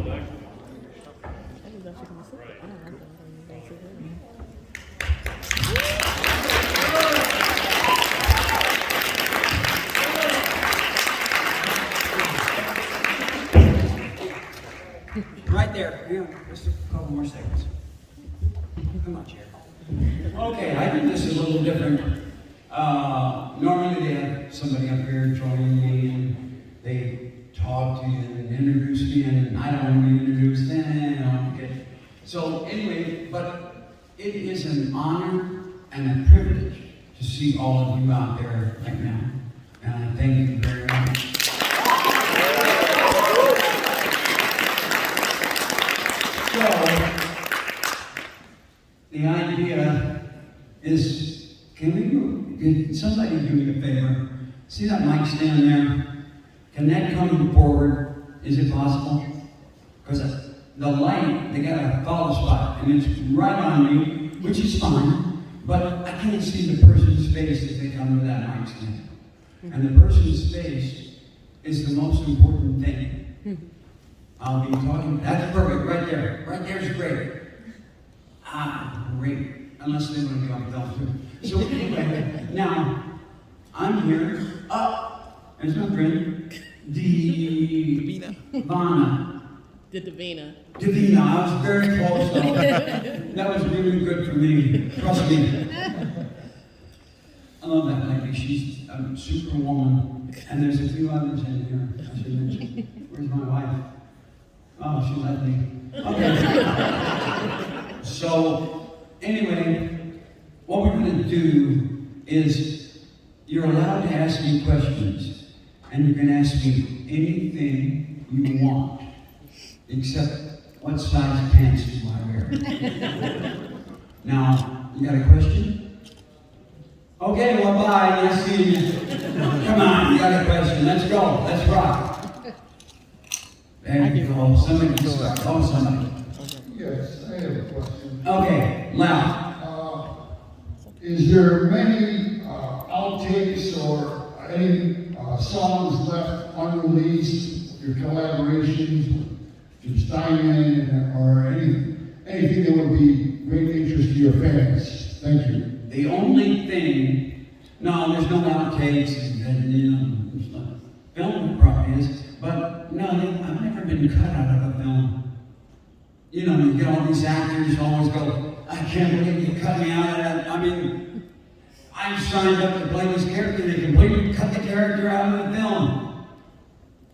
Right there. Yeah, just a couple more seconds. Come on, Chair. Okay, I do this a little different. Normally they have somebody up here joining me and they talk to you and introduce me, and I don't want to be introduced. Okay. So anyway, but it is an honor and a privilege to see all of you out there right now. And I thank you very much. So, the idea is, can somebody do me a favor? See that mic stand there? Can that come forward? Is it possible? Because the light, they got a follow spot, and it's right on me, which is fine, but I can't see the person's face if they come to that mic stand. And the person's face is the most important thing. I'll be talking, that's perfect, right there. Right there's great. Great. Unless they want to be on film too. So anyway, now, I'm here. There's my friend, Divina. Divina, I was very close though. That was really good for me. Trust me. I love that lady. She's a superwoman. And there's a few others in here, I should mention. Where's my wife? Oh, she left me. Okay. So, anyway, what we're going to do is you're allowed to ask me questions, and you can ask me anything you want, except what size pants do I wear. Now, you got a question? Okay, well, bye. Nice seeing you. Come on, you got a question. Let's go. Let's rock. There you go. Somebody can start. Oh, somebody. Yes, I have a question. Okay, loud. Is there many outtakes or any songs left unreleased, your collaborations with Jim Steinman, or anything that would be great interest to your fans? Thank you. The only thing, no, there's no outtakes, and film probably is, but no, I've never been cut out of a film. You know, you get all these actors always go, I can't believe you cut me out of that. I mean, I signed up to play this character, they completely cut the character out of the film.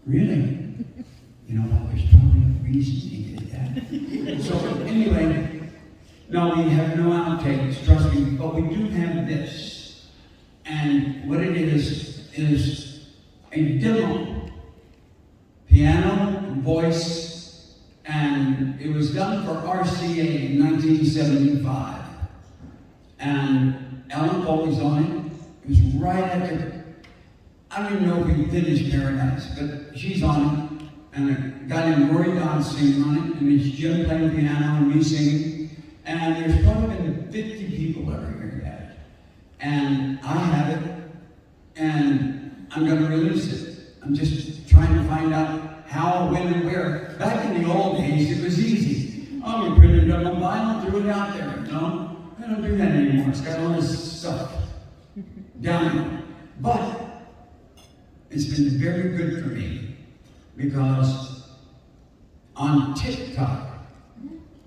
Really? You know, there's probably a reason he did that. So anyway, no, we have no outtakes, trust me, but we do have this. And what it is a demo, piano, voice, and it was done for RCA in 1975. And Ellen Foley's on it. It was right after, I don't even know if we finished Paradise, but she's on it. And a guy named Rory Dodd singing on it, and it's Jim playing piano and me singing. And there's probably been 50 people ever heard that. And I have it, and I'm going to release it. I'm just trying to find out how, when, and where. Back in the old days, it was easy. Oh, we printed it up on vinyl, threw it out there. No, I don't do that anymore. It's got all this stuff down there. But it's been very good for me because on TikTok,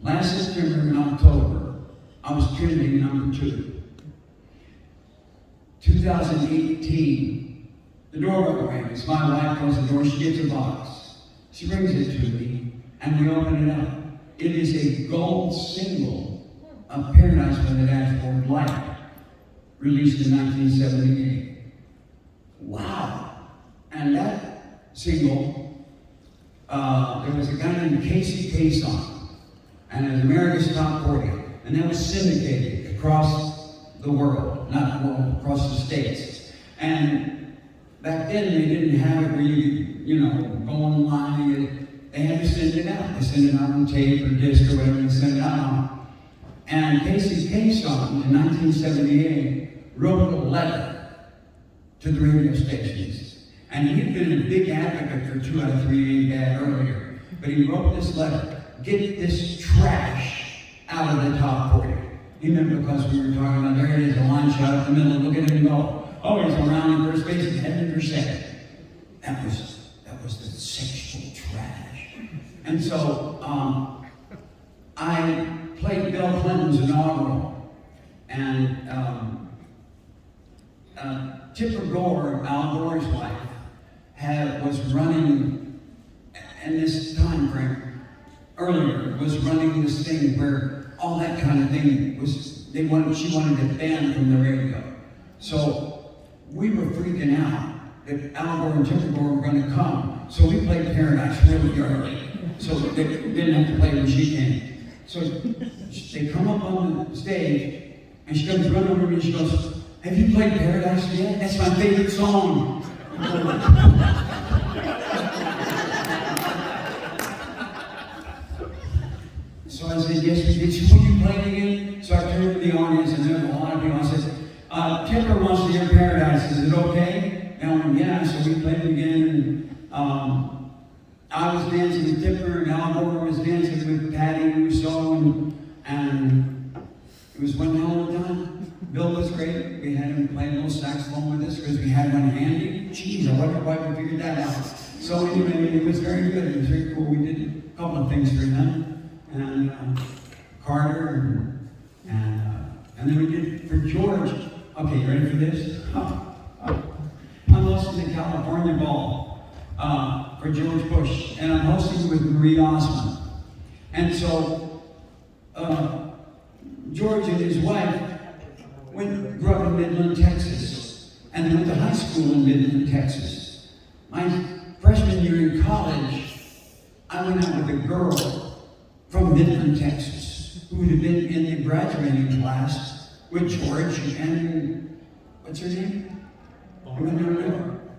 last September and October, I was trending number 2. 2018, the doorbell rings. My wife goes to the door, she gets a box. She brings it to me, and we open it up. It is a gold single of Paradise by the Dashboard Light, released in 1978. Wow. And that single, there was a guy named Casey Kasson, and it was America's Top 40, and that was syndicated across the world, not the world, across the states. And back then they didn't have it where you go online. They had to send it out. They send it out on tape or disc or whatever, and send it out. And Casey Kasson in 1978 wrote a letter to the radio stations. And he'd been a big advocate for 2 out of 3 Ain't Bad earlier. but he wrote this letter: get this trash out of the top 40. You remember, because we were talking about, there it is, a line shot up the middle, look at him go. Oh, he's around in first base and heading for second. That was the sexual trash. And so I played Bill Clinton's inaugural, and Tipper Gore, Al Gore's wife, was running, in this time frame earlier, was running this thing where all that kind of thing was, she wanted it banned from the radio. So we were freaking out that Al Gore and Tipper Gore were going to come. So we played Paradise really early, so they didn't have to play when she came. So they come up on the stage, and she comes running over to me and she goes, have you played Paradise yet? That's my favorite song. So I said, yes, we did. She said, will you play it again? So I turned to the audience, and there were a lot of people. I said, Tipper wants to hear Paradise. Is it okay? And I went, yeah. So we played it again. And I was dancing with Tipper, and Al Gore was dancing with Patty Rousseau, and it was one hell of a time. Bill was great. We had him play a little saxophone with us because we had one handy. Jeez, I wonder why we figured that out. So anyway, it was very good. It was very cool. We did a couple of things for him, and Carter, and then we did for George. Okay, you ready for this? I'm hosting the California Ball for George Bush, and I'm hosting with Marie Osmond. And so George and his wife grew up in Midland, Texas, and they went to high school in Midland, Texas. My freshman year in college, I went out with a girl from Midland, Texas, who had been in the graduating class with George and, what's her name?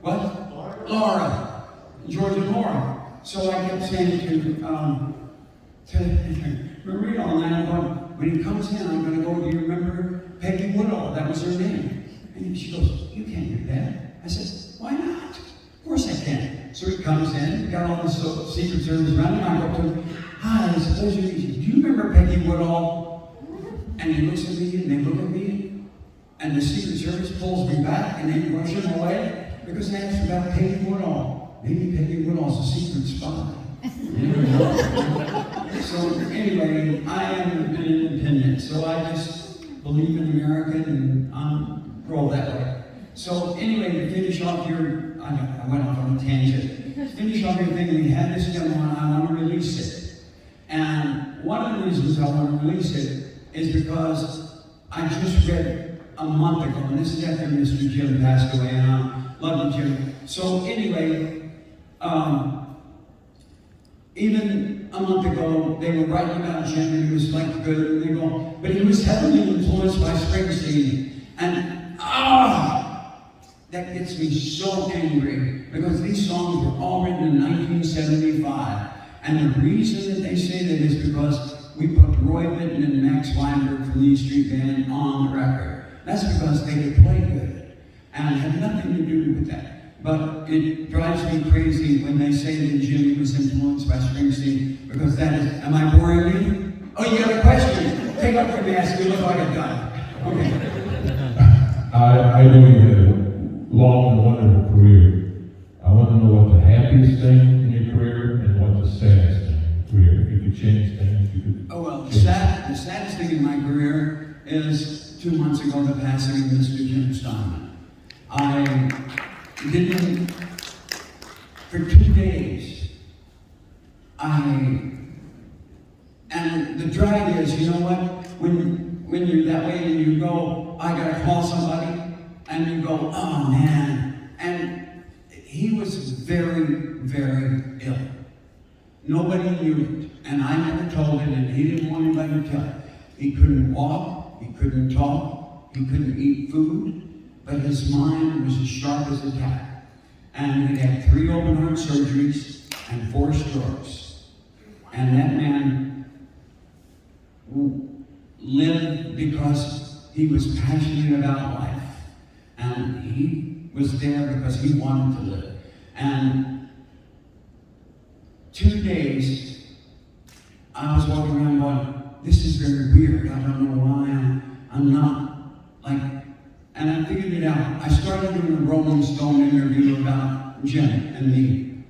What? Laura. George and Laura. So I kept saying to Marie all night, when he comes in, I'm going to go, do you remember Peggy Woodall? That was her name. And she goes, you can't do that. I said, why not? Of course I can. So he comes in, got all the Secret Service around him. I go to him, hi, it's a pleasure to meet you. Do you remember Peggy Woodall? And he looks at me, and they look at me, and the Secret Service pulls me back, and they rush him away because they asked about Peggy Woodall. Maybe Peggy Woodall's a secret spy. So anyway, I am an independent, so I just believe in America and roll that way. So anyway, to finish off your, I went off on a tangent. To finish off your thing, we had this demo and I want to release it. And one of the reasons I want to release it is because I just read a month ago, and this is after Mr. Jim passed away, and I love you, Jim. So anyway, even a month ago, they were writing about Jim, and he was like good, and they go, but he was heavily influenced by Springsteen. And that gets me so angry, because these songs were all written in 1975. And the reason that they say that is because we put Roy Bittan and Max Weinberg from the E Street Band on the record. That's because they could play good, and it had nothing to do with that. But it drives me crazy when they say that Jimmy was influenced by Springsteen, because that is, am I boring you? Oh, you got a question? Take off your mask, you look like a duck. Okay. I know you had a long and wonderful career. I want to know what the happiest thing in your career and what the saddest thing in your career. If you could change things, you could. Oh, well, the saddest thing in my career is 2 months ago, the passing of Mr. Jim Steinman. I didn't, for 2 days, and the drag is, you know what, when you're that way and you go, I gotta call somebody, and you go, oh man, and he was very, very ill. Nobody knew it, and I never told it, and he didn't want anybody to tell it. He couldn't walk, he couldn't talk, he couldn't eat food, but his mind was as sharp as a tack. And he had 3 open heart surgeries and 4 strokes. And that man lived because he was passionate about life. And he was there because he wanted to live. And 2 days I was walking around going, this is very weird. I don't know why I'm not like, and I figured it out. I started doing a Rolling Stone interview about Jim and me.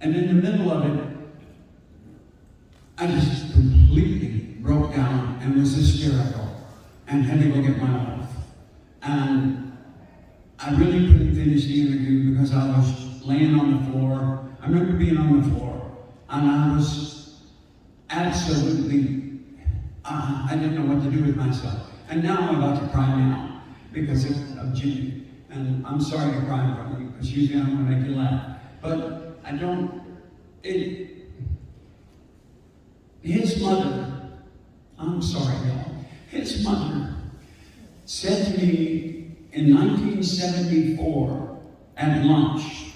And in the middle of it, I just completely broke down and was hysterical and had to go get my wife. And I really couldn't finish the interview because I was laying on the floor. I remember being on the floor, and I was absolutely, I didn't know what to do with myself. And now I'm about to cry now because of Jimmy. And I'm sorry to cry in front of you because usually I'm going to make you laugh. But I don't, his mother, I'm sorry y'all, his mother said to me in 1974 at lunch,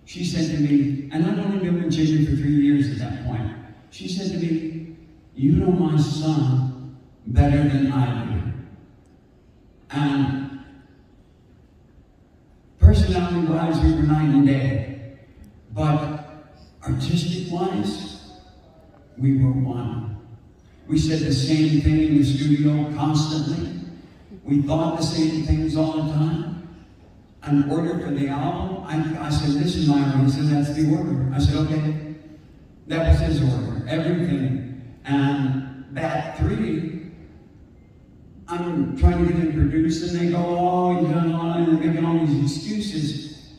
she said to me, and I'd only been with Jimmy for 3 years at that point, she said to me, you know my son better than I do. And personality-wise, we were night and day, but artistic-wise, we were one. We said the same thing in the studio constantly. We thought the same things all the time. An order for the album, I said, this is my order. He said, that's the order. I said, okay. That was his order, everything. And that 3, I'm trying to get him produced, and they go, oh, he's done all, and they're making all these excuses.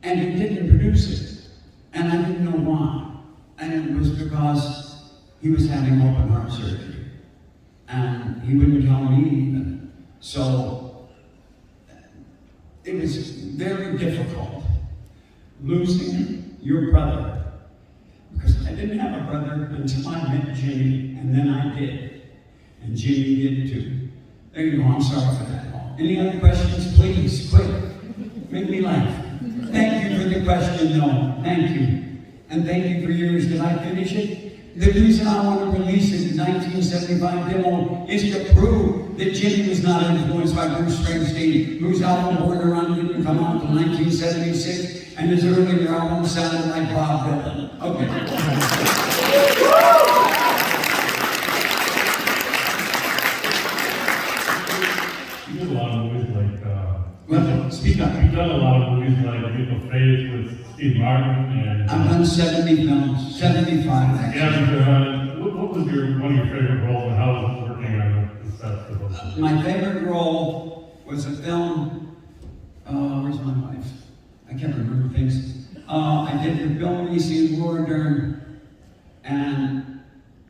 And he didn't produce it. And I didn't know why. And it was because he was having open heart surgery. And he wouldn't tell me even. So it was very difficult losing your brother. Because I didn't have a brother until I met Jimmy, and then I did. And Jimmy did too. There you go, I'm sorry for that. Any other questions? Please, quick. Make me laugh. Thank you for the question, though. Thank you. And thank you for yours. Did I finish it? The reason I want to release it in 1975 demo is to prove that Jimmy was not influenced by Bruce Springsteen, whose album Born Around didn't come out until 1976, and his earlier album sounded like Bob Dylan. Okay. You did a lot of movies like, Well, speak up. you've done a lot of movies like Leap of Faith with Steve Martin and... I've done 70 films, 75 actually. Yeah, what was one of your favorite roles, and how was it working on the sets of those? My favorite role was a film, where's my wife? I can't remember things. I did with Bill Macy and Laura Dern, and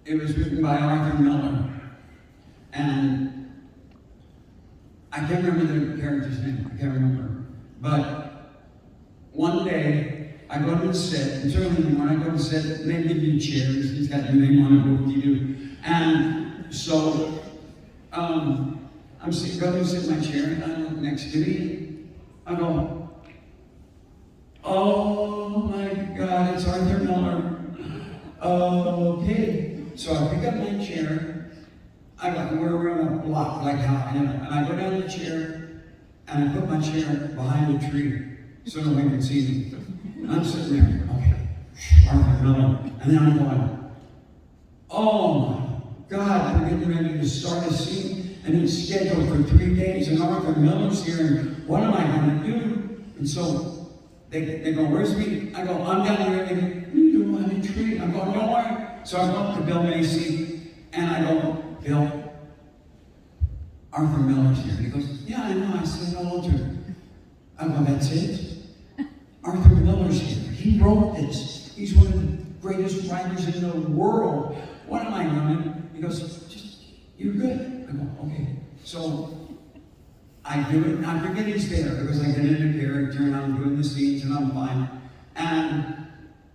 it was written by Arthur Miller. And I can't remember the character's name, I can't remember. But one day, I go to the set, and certainly when I go to the set, they give you chairs, he's got your name on it, what you do. And so, I'm going to sit in my chair, and I look next to me, I go, oh my God, it's Arthur Miller. Okay. So I pick up my chair, we're on a block like how, and I go down the chair, and I put my chair behind a tree so nobody can see me. And I'm sitting there, okay, Arthur Miller, and then I'm going, oh my God, we're getting ready to start a scene, and it's scheduled for 3 days, and Arthur Miller's here, and what am I going to do? And so they go, where's me? I go, I'm down here, and they go, you're behind a tree. I'm going, don't worry. So I go up to Bill Macy, and I go, Bill, Arthur Miller's here. And he goes, yeah, I know, I said hello to her. I go, that's it? Arthur Miller's here. He wrote this. He's one of the greatest writers in the world. What am I doing? He goes, just, you're good. I go, okay. So I do it, and I forget he's there because I get into character and I'm doing the scenes and I'm fine. And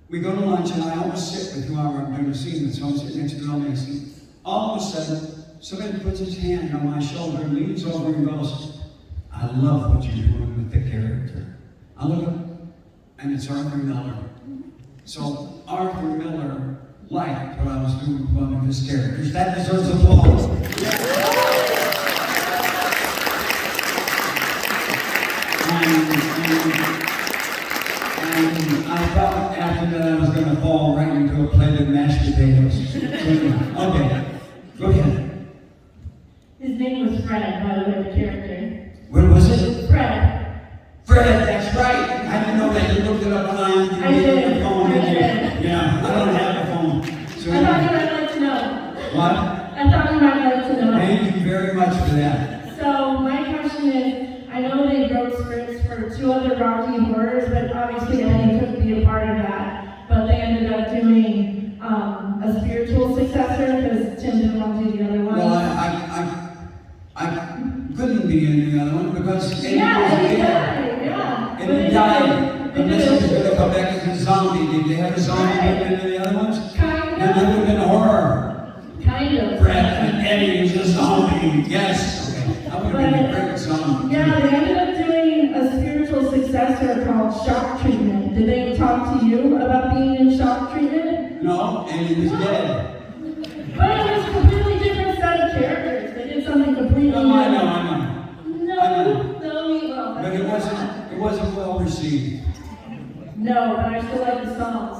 we go to lunch, and I always sit with whoever I'm doing the scene with, so I'm sitting next to Bill Macy. All of a sudden, somebody puts his hand on my shoulder and leans over and goes, I love what you're doing with the character. I look up, and it's Arthur Miller. So Arthur Miller liked what I was doing with one of his characters. That deserves applause. And I thought after that I was going to fall right into a play that mashed mashed potatoes. Okay, go ahead. His name was Fred, by the way, the character. What was it? Fred. Fred, that's right. I didn't know that. You looked it up online. You I did. The phone, I didn't you? did. Yeah, I don't have a phone. So, I thought you might like to know. what? I thought you might like to know. Thank you very much for that. So my question is, I know they wrote scripts for 2 other Rocky horrors, but obviously Eddie couldn't be a part of that. But they ended up doing a spiritual successor because Tim didn't want to do the other one. Well, I couldn't be in the other one because Eddie Yeah, was Eddie dead. died. Yeah. But Eddie they died. did Unless he was going to come back as a zombie. Did they have a zombie in the other ones? Kind That would have been horror. Kind of. Fred and Eddie was a zombie. Yes. Okay. That would have been a great zombie. Yeah, they ended up doing a spiritual successor called Shock Treatment. Did they talk to you about being in shock treatment? No, and he was dead. But it was a completely different set of characters. They did something completely No, I different. know. No, well, But it wasn't well received. No, but I still like the songs.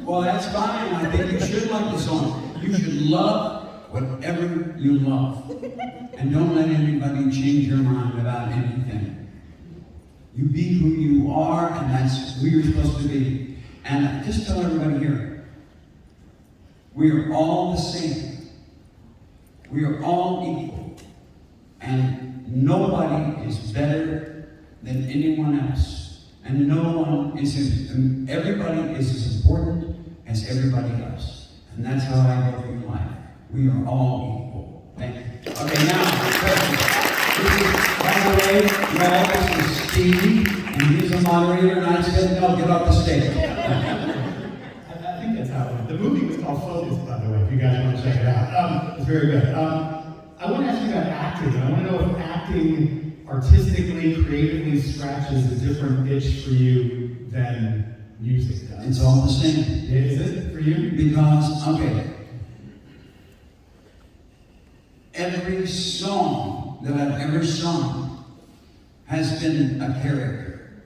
Well, that's fine. I think you should like the song. You should love whatever you love. And don't let anybody change your mind about anything. You be who you are, and that's who you're supposed to be. And just tell everybody here, we are all the same. We are all equal. And nobody is better than anyone else. And everybody is as important as everybody else. And that's how I go through life. We are all equal. Thank you. Okay, now, questions. By the way, this is Steve, and he's a moderator, and I said, no, get off the stage. I think that's how it went. The movie was called Focus, by the way, if you guys want to check it out. It's very good. I want to ask you about acting. I want to know if acting artistically, creatively scratches a different itch for you than music does. It's all the same. Is it for you? Because, okay, every song that I've ever sung has been a character.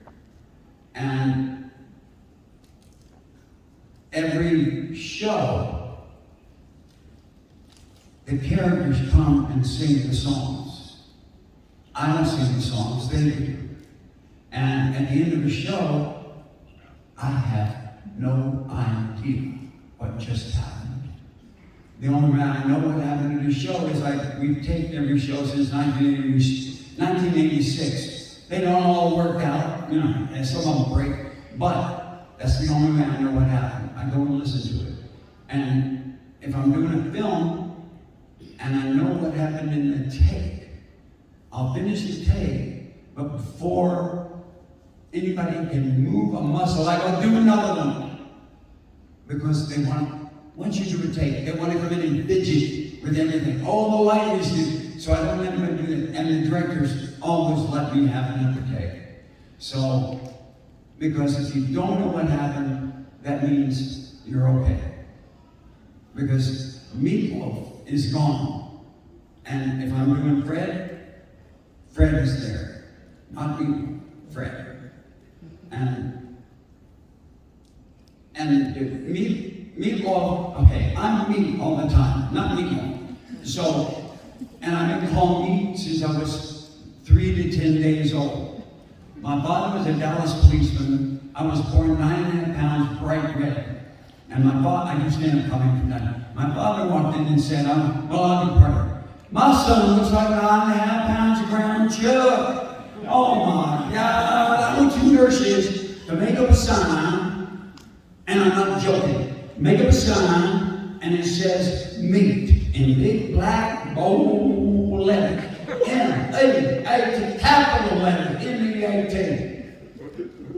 And every show, the characters come and sing the songs. I don't sing the songs, they do. And at the end of the show, I have no idea what just happened. The only way I know what happened in the show is we've taped every show since 1986. They don't all work out, and some of them break, but that's the only way I know what happened. I go and listen to it. And if I'm doing a film, and I know what happened in the take, I'll finish the take, but before anybody can move a muscle, I go do another one. Because once you do a take, they want to come in and fidget with everything. All the light is new. So I don't let them do that. And the directors always let me have another take. So, because if you don't know what happened, that means you're okay. Because Meatloaf is gone. And if I'm doing Fred is there. Not Meatloaf, Fred. And Meatloaf, okay, I'm meat all the time, not Meatloaf. So, and I've been called meat since I was 3 to 10 days old. My father was a Dallas policeman. I was born 9.5 pounds, bright red. And my father, I can stand up coming from that. My father walked in and said, I'll be part of it. My son looks like 9.5 pounds of ground chuck. Oh my God, I want you nurses to make up a sign, and I'm not joking, make up a sign, and it says meat in big black bold letters. M-A-A-T, capital letter, M-E-A-T.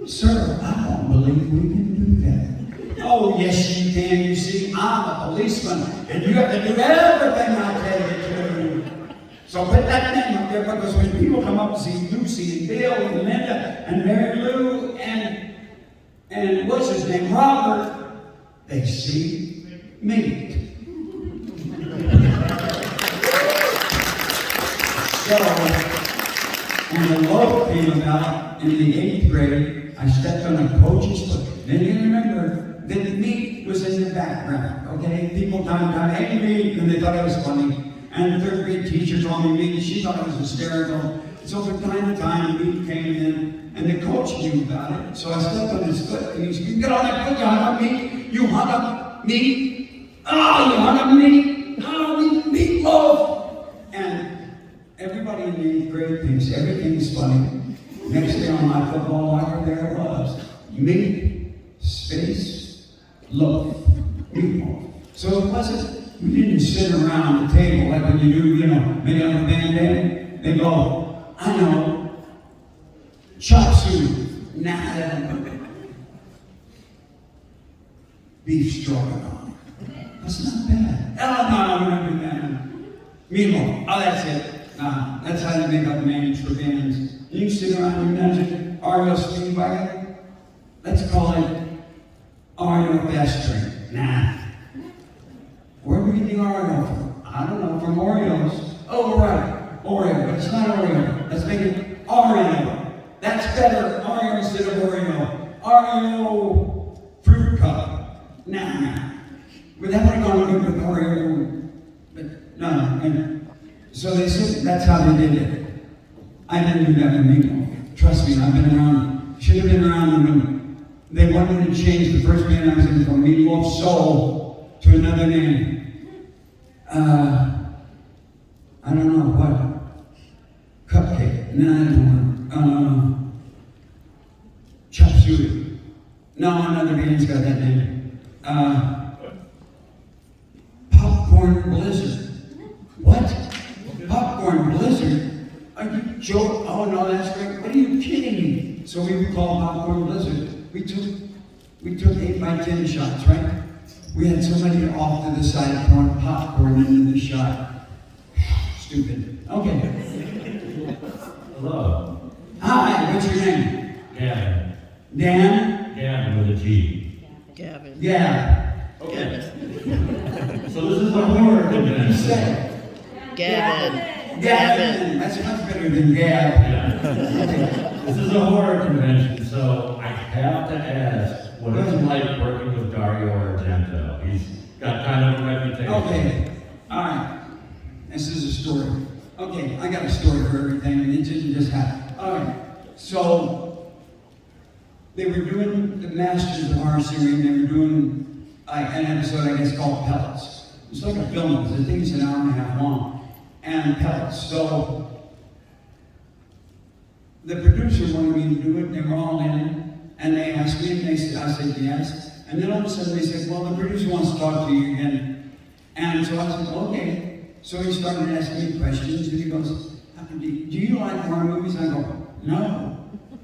Sir, I don't believe we can do that. Oh, yes, you can. You see, I'm a policeman, and you have to do everything I tell you to. So put that name up there, because when people come up and see Lucy and Bill and Linda and Mary Lou and what's his name, Robert, they see meat. So, when the Loaf came about in the 8th grade, I stepped on a coach's foot. Then you remember that meat was in the background. background, okay? People got angry and they thought it was funny. And the third grade teacher told me, she thought it was hysterical. So from time to time, Meat came in, and the coach knew about it. So I stepped on his foot, and he said, "You get on that foot, you hung up me? You hung up me? Oh, you hung up me? Oh, meat loaf!" And everybody in the 8th grade thinks everything's funny. Next day on my football locker, there it was. Meat, space, loaf, meatball. So it wasn't, we didn't sit around the table like when you do, many on the band-aid. They go, "I know, chop suey." Nah, beef stroganoff. That's not bad. Oh, no, we don't do that. Meatball. Oh, that's it. That's how they make up names for bands. You sit around and imagine REO Speedwagon. Let's call it REO Fast Train. Nah. Where do we get the Oreo from? I don't know, from Oreos. Oh, right, Oreo, but it's not Oreo. Let's make it Oreo. That's better, Oreo instead of Oreo. Oreo fruit cup. Nah. But that would have gone good with Oreo. But no. And so they said that's how they did it. I didn't do that with meatball. Trust me, I've been around. Should have been around when they wanted to change the first band I was in from Meatloaf Soul to another name. I don't know what. Cupcake. No, I don't know. Chop suey. No, another band's got that name. Popcorn Blizzard. What? Popcorn Blizzard? Are you joking? Oh no, that's great. What are you kidding me? So we would call Popcorn Blizzard. We took 8 by 10 shots, right? We had somebody off to the side pouring popcorn into the shot. Stupid. Okay. Hello. Hi, what's your name? Gavin. Dan? Gavin with a G. Gavin. Yeah. Okay. So this is a horror What did you convention. say? Gavin. Gavin. That's much better than Gab. Yeah. This is a horror convention, so I have to ask, what is it like working with Dario Argento? He's got kind of a reputation. Okay. Alright. This is a story. Okay, I got a story for everything, and it didn't just happen. Alright. So they were doing the Masters of our series, and they were doing an episode, I guess, called Pellets. It's like a film, because I think it's an hour and a half long. And Pellets. So the producer wanted me to do it, and they were all in, and they asked me, and I said yes. And then all of a sudden they said, well, the producer wants to talk to you again. And so I said, okay. So he started asking me questions, and he goes, do you like horror movies? I go, no,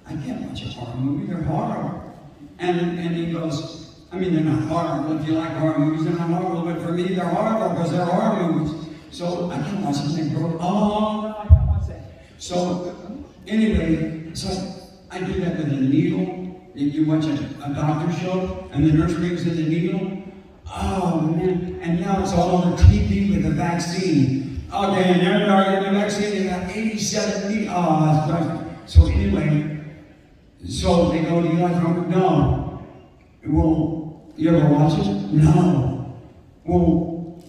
I can't watch a horror movie, they're horrible. And he goes, I mean, they're not horrible. If you like horror movies, they're not horrible, but for me, they're horrible because they're horror movies. So I can't watch something, oh, no, I can't watch that. So anyway, so I do that with a needle. If you watch a doctor show and the nurse brings in the needle, oh man, and now it's all over TV with the vaccine. Okay, and there they are getting the vaccine, they got 87 needles. Oh, that's right. So anyway, so they go, do you like horror? No. Well, you ever watch it? No. Well,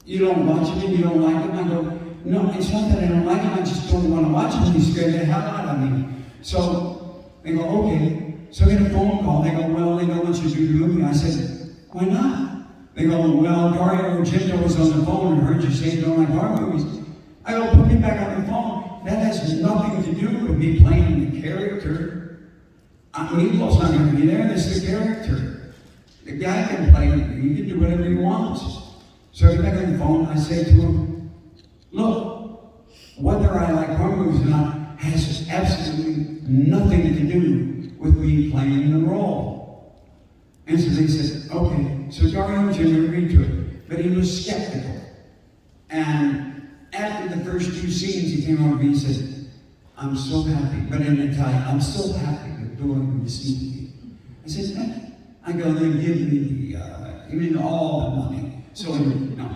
you don't watch it and you don't like it? I go, no, it's not that I don't like it, I just don't want to watch it. You scared the hell out of me. So they go, okay. So I get a phone call. They go, well, they don't want you to do the movie. I said, why not? They go, well, Dario Argento was on the phone and heard you say you don't like horror movies. I go, put me back on the phone. That has nothing to do with me playing the character. Meatball's not going to be there. This is the character. The guy can play it. He can do whatever he wants. So I get back on the phone. I say to him, look, whether I like horror movies or not has absolutely nothing to do with me playing the role. And so they said, okay. So Dario Jr. agreed to it, but he was skeptical. And after the first 2 scenes, he came over to me and said, I'm so happy, but in Italian, I'm so happy with doing this movie. I said, I go, then give me all the money. So, no.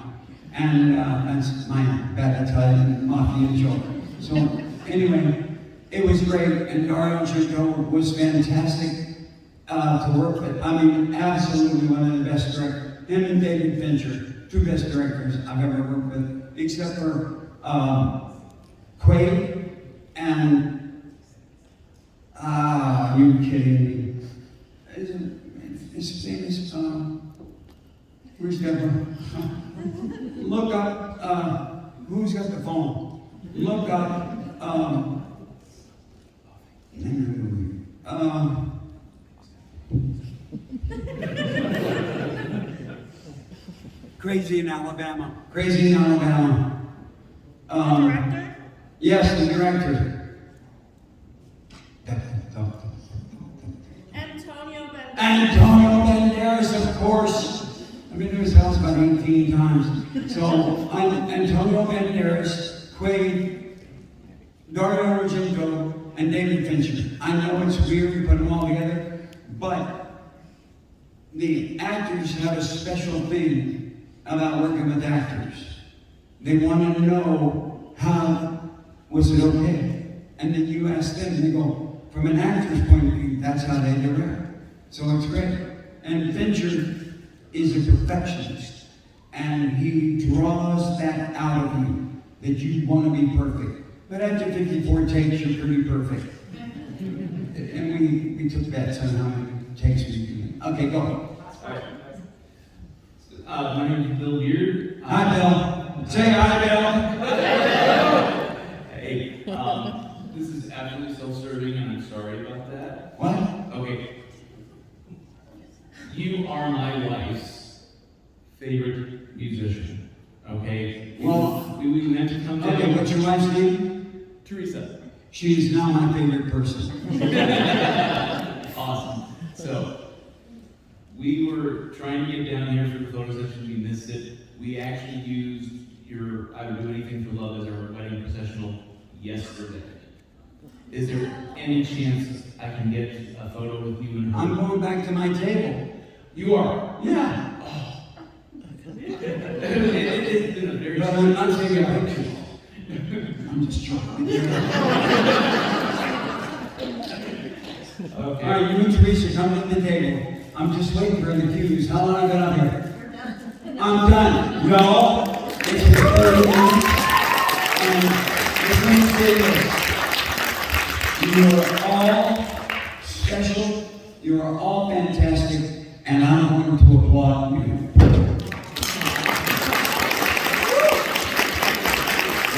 And that's my bad Italian mafia joke. So, anyway, it was great, and Dario Argento was fantastic. to work with. I mean, absolutely one of the best directors. Him and David Fincher, two best directors I've ever worked with, except for Quaid and you kidding me? His famous, where's Deborah? Look up, who's got the phone? Look up, Crazy in Alabama. Crazy in Alabama. The director? Yes, the director. Antonio Banderas, of course. I've been to his house about 18 times. So I'm Antonio Banderas, Quaid, Dario Argento, and David Fincher. I know it's weird to put them all together, but the actors have a special thing about working with actors. They want to know how, was it okay? And then you ask them, and they go, from an actor's point of view, that's how they direct. So it's great. And Fincher is a perfectionist, and he draws that out of you, that you want to be perfect. But after 54 takes, you're pretty perfect. And we took bets on how many takes we do. Okay, go. My name is Bill Beard. Hi, Bill. Say hi, Bill. Hey, this is absolutely self-serving, and I'm sorry about that. What? Okay. You are my wife's favorite musician. Okay? Well, we meant to come down. Okay, what's your wife's name? Teresa. She's now my favorite person. Awesome. So, we were trying to get down here for the photo session. We missed it. We actually used your I Would Do Anything for Love as our wedding processional yesterday. Is there any chance I can get a photo with you and her? I'm going back to my table. You are? Yeah. It's been a very But I'm not taking a picture. I'm just trying. Okay. All right, you and Teresa, come to the table. I'm just waiting for the cues. How long have I been up here? I'm done. No. It's the 30 minutes. And let me say this. You are all special. You are all fantastic. And I'm going to applaud you.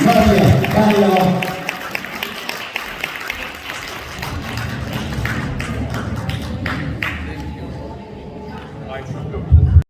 Love you. Bye, y'all.